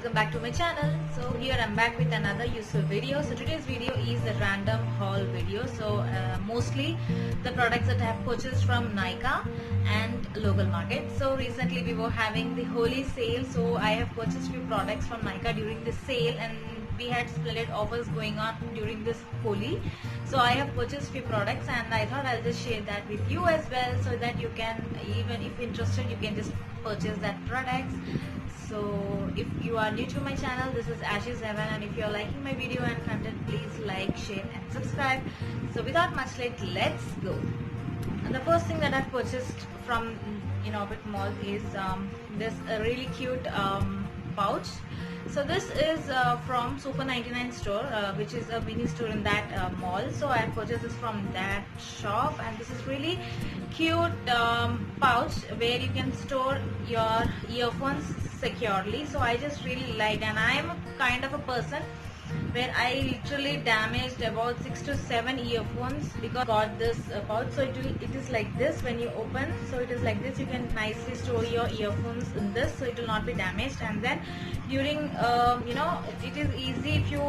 welcome back to my channel. So here I'm back with another useful video. So today's video is a random haul video. So mostly the products that I have purchased from Nykaa and local market. So recently we were having the Holi sale, so I have purchased few products from Nykaa during the sale, and we had splendid offers going on during this Holi. So I have purchased few products and I thought I'll just share that with you as well, so that you can, even if interested, you can just purchase that products. So if you are new to my channel, this is Ashish7, and if you are liking my video and content, please like, share and subscribe. So without much late, let's go. And the first thing that I've purchased from Orbit Mall is this really cute pouch. So this is from Super 99 store, which is a mini store in that mall. So I purchased this from that shop, and this is really cute pouch where you can store your earphones securely. So I just really liked, and I am a kind of a person where I literally damaged about 6 to 7 earphones because I got this pouch. So it is like this when you open. So it is like this. You can nicely store your earphones in this, so it will not be damaged. And then during it is easy if you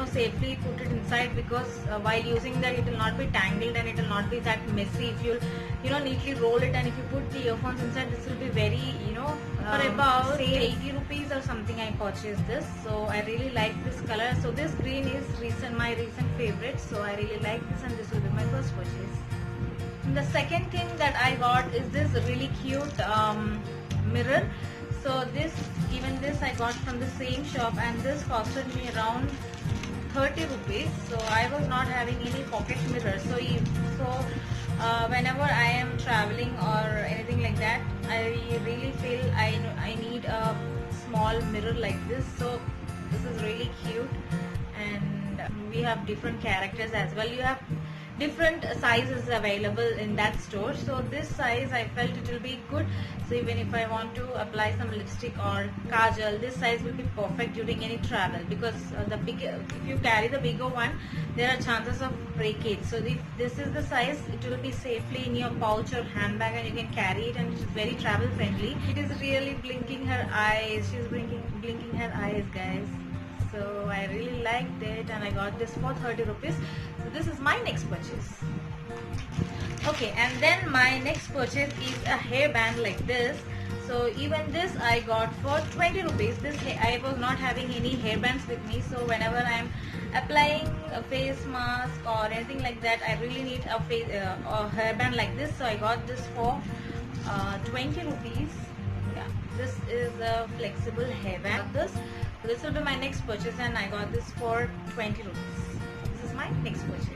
safely put it inside, because while using that it will not be tangled and it will not be that messy. If you neatly roll it, and if you put the earphones inside, this will be very for about 80 rupees or something I purchased this. So I really like this color. So this green is my recent favorite, so I really like this, and this will be my first purchase. And the second thing that I got is this really cute mirror. So even this I got from the same shop, and this costed me around 30 rupees. So I was not having any pocket mirror. So whenever I am traveling or anything like that, I really feel I need a small mirror like this. So this is really cute, and we have different characters as well. You have different sizes available in that store. So this size I felt it will be good. So even if I want to apply some lipstick or kajal, this size will be perfect during any travel, because if you carry the bigger one, there are chances of breakage. So if this is the size, it will be safely in your pouch or handbag, and you can carry it, and it is very travel friendly. It is really blinking her eyes. She's blinking her eyes, guys. So I really liked it, and I got this for 30 rupees. So this is my next purchase. Okay, and then my next purchase is a hairband like this. So even this I got for 20 rupees. I was not having any hairbands with me, so whenever I am applying a face mask or anything like that, I really need a hairband like this. So I got this for 20 rupees. Yeah, this is a flexible hairband. So this will be my next purchase, and I got this for 20 rupees. This is my next purchase.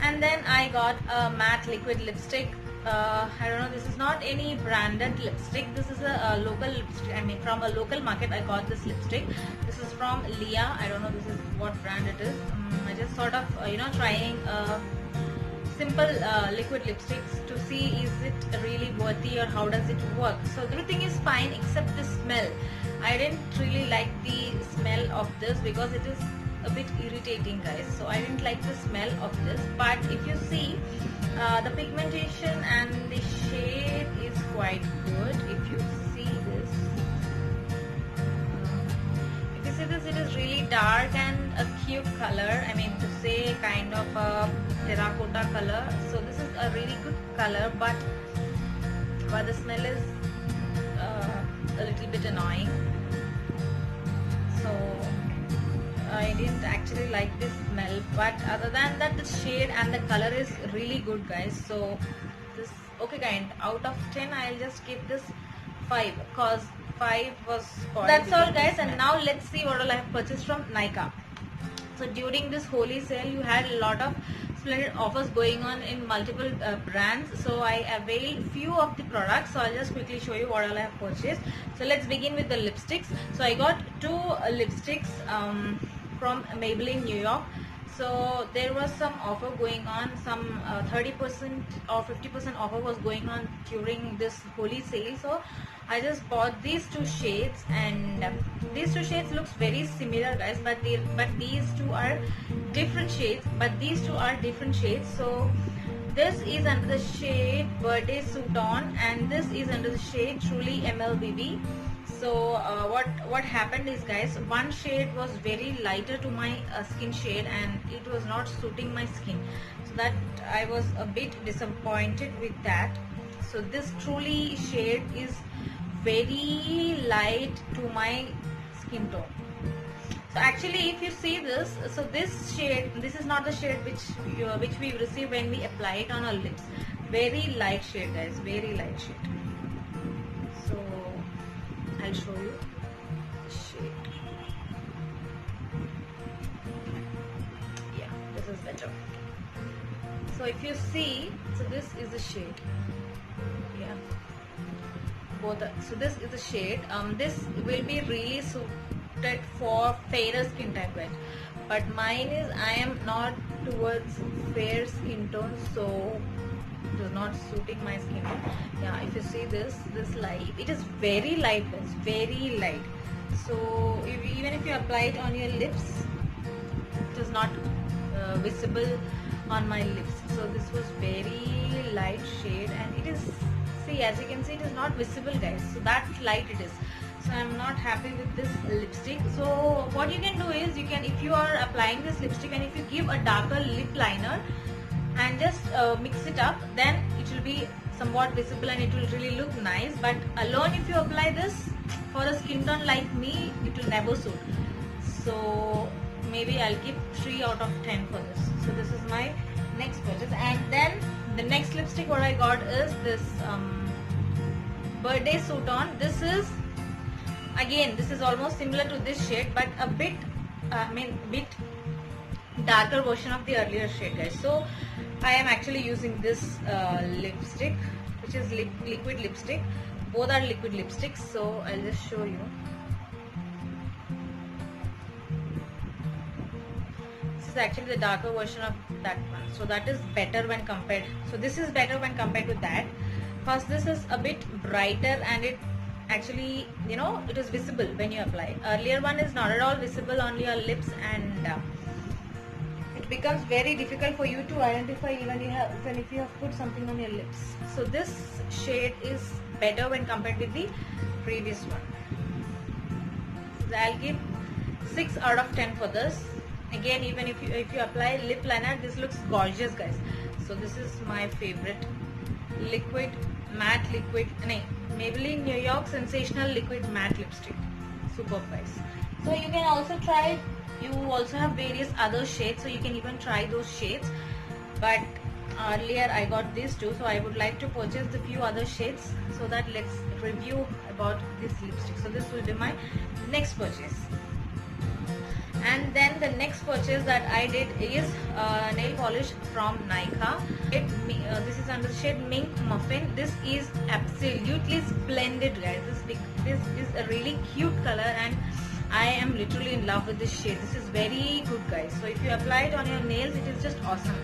And then I got a matte liquid lipstick. I don't know, this is not any branded lipstick. This is a local lipstick. I mean, from a local market I got this lipstick. This is from Leah. I don't know this is what brand it is. I just sort of trying simple liquid lipsticks to see is it really worthy or how does it work. So everything is fine except the smell. I didn't really like the smell of this because it is a bit irritating, guys. So I didn't like the smell of this. But if you see, the pigmentation and the shade is quite good. If you see this, it is really dark and a cute color. I mean to say, kind of a terracotta color. So this is a really good color, but the smell is a little bit annoying. So I didn't actually like this smell, but other than that, the shade and the color is really good, guys. So this, okay, out of 10 I'll just give this 5, because 5 was spoiled. That's all, guys. And now let's see what all I have purchased from Nykaa. So during this Holi sale, you had a lot of splendid offers going on in multiple brands. So I availed few of the products. So I'll just quickly show you what all I have purchased. So let's begin with the lipsticks. So I got 2 lipsticks from Maybelline New York. So there was some offer going on, some 30% or 50% offer was going on during this Holi sale. So I just bought these 2 shades, and these 2 shades looks very similar, guys, but these 2 are different shades. So this is under the shade Birthday Suit On, and this is under the shade Truly MLBB. So what happened is, guys, one shade was very lighter to my skin shade and it was not suiting my skin, so that I was a bit disappointed with that. So this truly shade is very light to my skin tone. So actually, if you see this, so this shade, this is not the shade which we receive when we apply it on our lips. Very light shade, guys, very light shade. So I'll show you shade. Yeah, this is better. So if you see, so this is the shade. Yeah, both are, so this is the shade. This will be really suited for fairer skin type, right? But mine is, I am not towards fair skin tone, so it is not suiting my skin tone. Yeah, if you see this light, it is very light, guys, very light. So even if you apply it on your lips, it is not visible on my lips. So this was very light shade, and it is, see, as you can see, it is not visible, guys. So that light it is. So I'm not happy with this lipstick. So what you can do is, you can, if you are applying this lipstick and if you give a darker lip liner and just mix it up, then it will be somewhat visible and it will really look nice. But alone, if you apply this for a skin tone like me, it will never suit. So maybe I'll give 3 out of 10 for this. So this is my next purchase. And then the next lipstick what I got is this Birthday Suit On. This is, again, this is almost similar to this shade, but a bit bit darker version of the earlier shade, guys. So I am actually using this lipstick, which is liquid lipstick. Both are liquid lipsticks, so I'll just show you. This is actually the darker version of that one, so that is better when compared. So this is better when compared to that. First, this is a bit brighter and it actually, you know, it is visible when you apply. Earlier one is not at all visible on your lips, and it becomes very difficult for you to identify even if you have put something on your lips. So this shade is better when compared with the previous one. So I'll give 6 out of 10 for this. Again, even if you apply lip liner, this looks gorgeous, guys. So this is my favorite liquid matte liquid, Maybelline New York Sensational Liquid Matte Lipstick. Superb, guys. So you can also try, you also have various other shades, so you can even try those shades. But earlier I got these two, so I would like to purchase the few other shades, so that let's review about this lipstick. So this will be my next purchase. And then the next purchase that I did is nail polish from Nykaa. This is under the shade Mink Muffin. This is absolutely splendid, guys. This is a really cute color, and I am literally in love with this shade. This is very good, guys. So if you apply it on your nails, it is just awesome.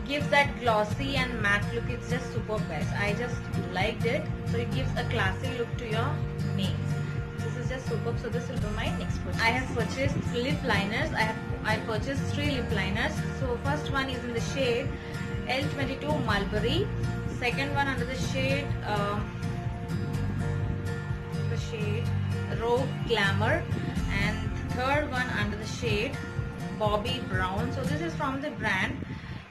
Gives that glossy and matte look. It's just superb, guys. I just liked it. So it gives a classy look to your nails. This is just superb. So this will be my next purchase. I have purchased lip liners. I purchased 3 lip liners. So first one is in the shade L22 Mulberry. Second one under the shade Rogue Glamour, and third one under the shade Bobby Brown. So this is from the brand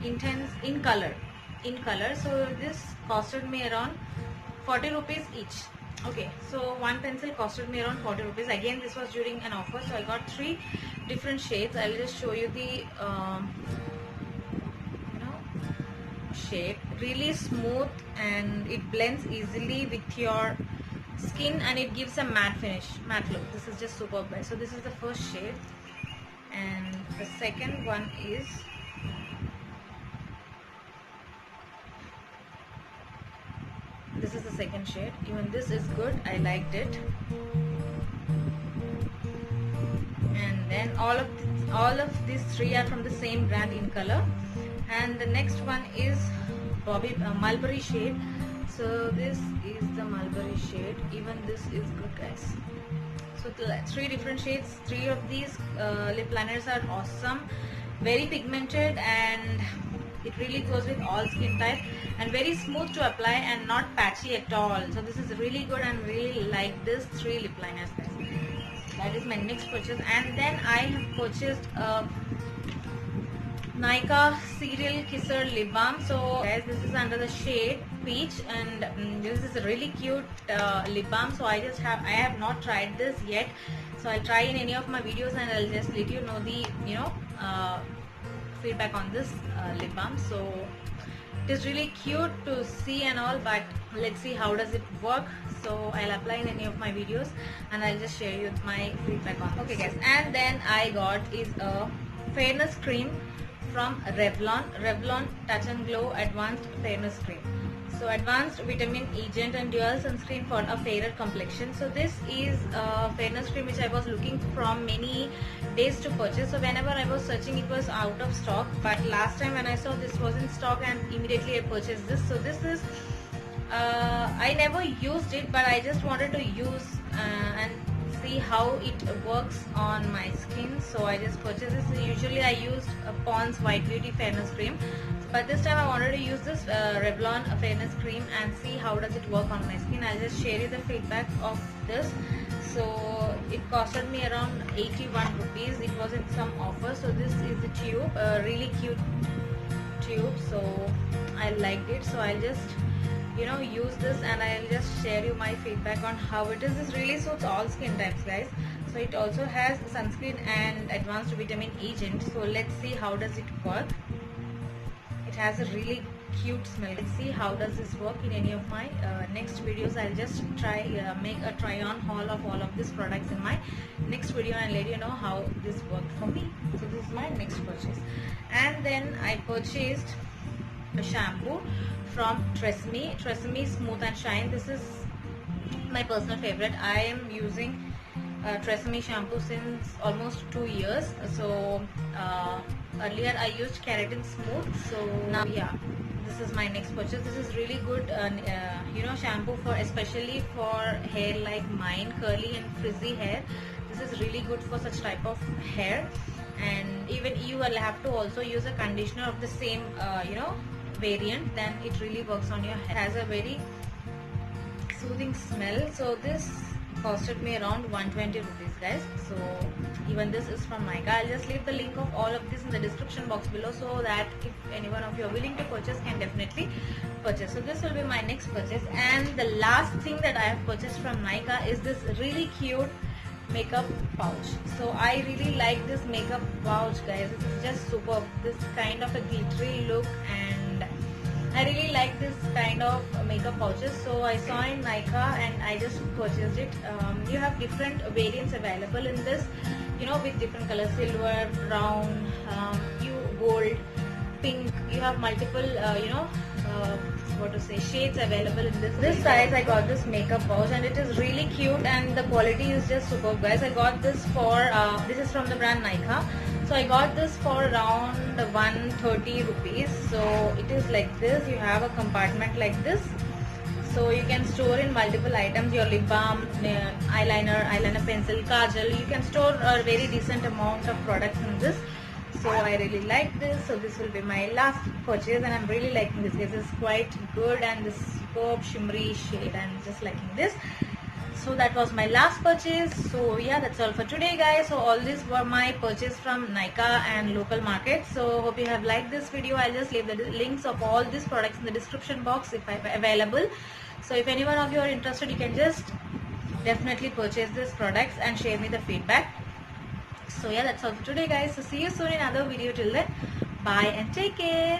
Intense in color. So this costed me around 40 rupees each. Okay, so one pencil costed me around 40 rupees. Again, this was during an offer, so I got 3 different shades. I'll just show you the shade. Really smooth, and it blends easily with your skin, and it gives a matte finish, matte look. This is just superb, guys. So this is the first shade, and the second one is this is the second shade. Even this is good. I liked it. And then all of these 3 are from the same brand in color. And the next one is Mulberry shade. So this is the Mulberry shade. Even this is good, guys. So 3 different shades. 3 of these lip liners are awesome, very pigmented, and it really goes with all skin type, and very smooth to apply and not patchy at all. So this is really good, and really like this 3 lip liners, guys. that is my next purchase. And then I have purchased Nykaa Serial Kisser Lip Balm. So guys, this is under the shade peach, and this is a really cute lip balm. So I have not tried this yet, so I'll try in any of my videos and I'll just let you know the feedback on this lip balm. So it is really cute to see and all, but let's see how does it work. So I'll apply in any of my videos and I'll just share you my feedback on this. Okay guys, and then I got is a fairness cream from Revlon Touch and Glow Advanced Fairness Cream. So advanced vitamin agent and dual sunscreen for a fairer complexion. So this is a fairness cream which I was looking from many days to purchase. So whenever I was searching, it was out of stock, but last time when I saw this was in stock, and immediately I purchased this. So this is I never used it, but I just wanted to use and see how it works on my skin. So I just purchased this. Usually I used Pond's White Beauty Fairness Cream, but this time I wanted to use this Revlon Fairness Cream and see how does it work on my skin. I'll just share you the feedback of this. So it costed me around 81 rupees. It was in some offer. So this is the tube, really cute tube. So I liked it. So I'll just use this and I'll just share you my feedback on how it is. This really suits all skin types, guys. So it also has sunscreen and advanced vitamin agent. So let's see how does it work. It has a really cute smell. Let's see how does this work in any of my next videos. I'll just make a try on haul of all of these products in my next video and let you know how this worked for me. So this is my next purchase. And then I purchased a shampoo from Tresemme Smooth and Shine. This is my personal favorite. I am using Tresemme shampoo since almost 2 years. So earlier I used Keratin Smooth. So now this is my next purchase. This is really good shampoo for especially for hair like mine, curly and frizzy hair. This is really good for such type of hair. And even you will have to also use a conditioner of the same variant, then it really works on your hair. It has a very soothing smell. So this costed me around 120 rupees, guys. So even this is from Nykaa. I'll just leave the link of all of this in the description box below, so that if anyone of you are willing to purchase, can definitely purchase. So this will be my next purchase. And the last thing that I have purchased from Nykaa is this really cute makeup pouch. So I really like this makeup pouch, guys. This is just superb. This kind of a glittery look, and I really like this kind of makeup pouches. So I saw in Nykaa and I just purchased it. You have different variants available in this, with different colors: silver, brown, gold, pink. You have multiple shades available in this size. I got this makeup pouch and it is really cute, and the quality is just superb, guys. I got this for this is from the brand Nykaa. So I got this for around 130 rupees. So it is like this. You have a compartment like this, so you can store in multiple items: your lip balm, eyeliner pencil, kajal. You can store a very decent amount of products in this. So I really like this. So this will be my last purchase, and I'm really liking this. This is quite good, and this superb shimmery shade. I'm just liking this. So that was my last purchase. So yeah, that's all for today, guys. So all these were my purchase from Nykaa and local market. So hope you have liked this video. I'll just leave the links of all these products in the description box if available. So if any one of you are interested, you can just definitely purchase these products and share me the feedback. So yeah, that's all for today, guys. So see you soon in another video. Till then, bye and take care.